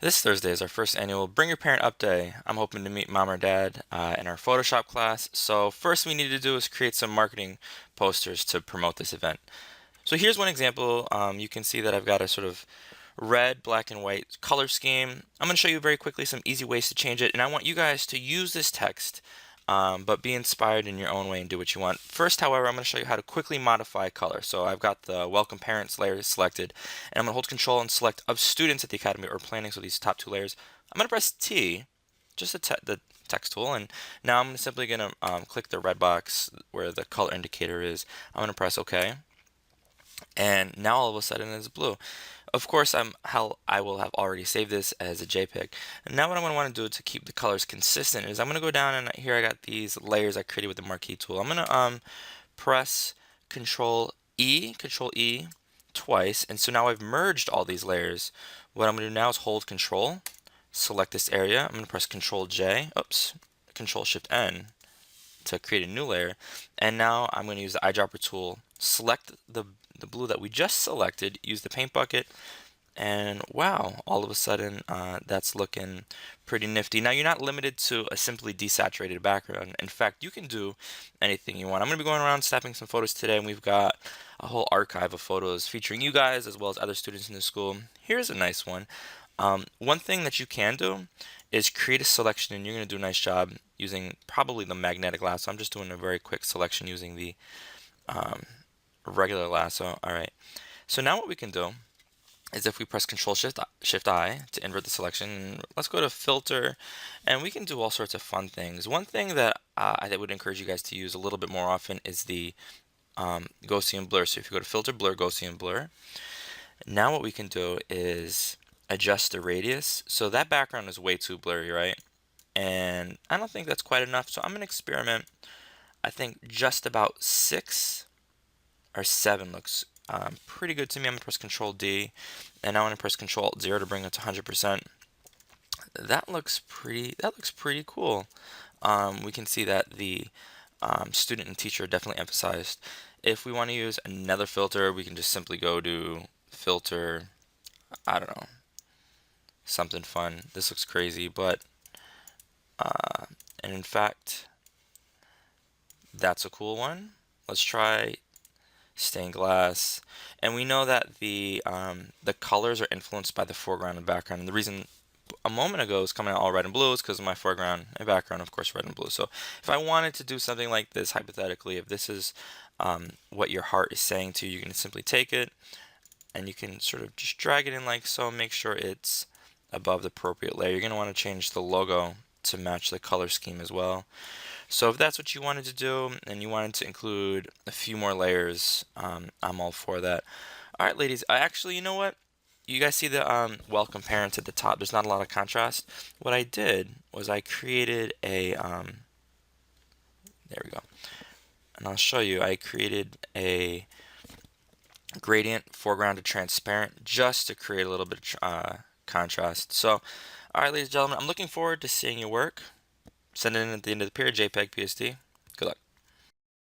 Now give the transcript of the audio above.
This Thursday is our first annual Bring Your Parent Up Day. I'm hoping to meet mom or dad in our Photoshop class. So first we need to do is create some marketing posters to promote this event. So here's one example. You can see that I've got a sort of red, black, and white color scheme. I'm going to show you very quickly some easy ways to change it, and I want you guys to use this text, but be inspired in your own way and do what you want. First, however, I'm going to show you how to quickly modify color. So I've got the Welcome Parents layer selected, and I'm going to hold Control and select of students at the Academy or planning, so these top two layers. I'm going to press T, just the text tool, and now I'm simply going to click the red box where the color indicator is. I'm going to press OK, and now all of a sudden it's blue. Of course, I will have already saved this as a JPEG. And now what I'm going to want to do to keep the colors consistent is I'm going to go down, and here I got these layers I created with the marquee tool. I'm going to press Control E twice, and so now I've merged all these layers. What I'm going to do now is hold Control, select this area. I'm going to press Control J, Control Shift N to create a new layer. And now I'm going to use the eyedropper tool, select the blue that we just selected, use the paint bucket, and wow, all of a sudden that's looking pretty nifty. Now you're not limited to a simply desaturated background. In fact, you can do anything you want. I'm going to be going around snapping some photos today, and we've got a whole archive of photos featuring you guys as well as other students in the school. Here's a nice one. One thing that you can do is create a selection, and you're going to do a nice job using probably the magnetic lasso. I'm just doing a very quick selection using the regular lasso. All right. So now what we can do is if we press Control Shift I to invert the selection, let's go to Filter, and we can do all sorts of fun things. One thing that I would encourage you guys to use a little bit more often is the Gaussian blur. So if you go to Filter, Blur, Gaussian blur, now what we can do is adjust the radius. So that background is way too blurry, right? And I don't think that's quite enough, so I'm going to experiment. I think just about 6 or 7 looks pretty good to me. I'm going to press Control D, and now I'm going to press Control Alt 0 to bring it to 100%. That looks pretty cool. We can see that the student and teacher are definitely emphasized. If we want to use another filter, we can just simply go to Filter, I don't know, something fun. This looks crazy, but and in fact, that's a cool one. Let's try stained glass, and we know that the colors are influenced by the foreground and background. And the reason a moment ago is coming out all red and blue is because of my foreground and background, of course, red and blue. So if I wanted to do something like this, hypothetically, if this is what your heart is saying to you, you can simply take it and you can sort of just drag it in like so. Make sure it's above the appropriate layer. You're going to want to change the logo to match the color scheme as well. So if that's what you wanted to do and you wanted to include a few more layers, I'm all for that. All right, ladies, actually, you know what? You guys see the welcome parents at the top. There's not a lot of contrast. What I did was I created a, there we go. And I'll show you, I created a gradient foreground to transparent just to create a little bit of contrast. So, all right, ladies and gentlemen, I'm looking forward to seeing your work. Send it in at the end of the period, JPEG, PSD. Good luck.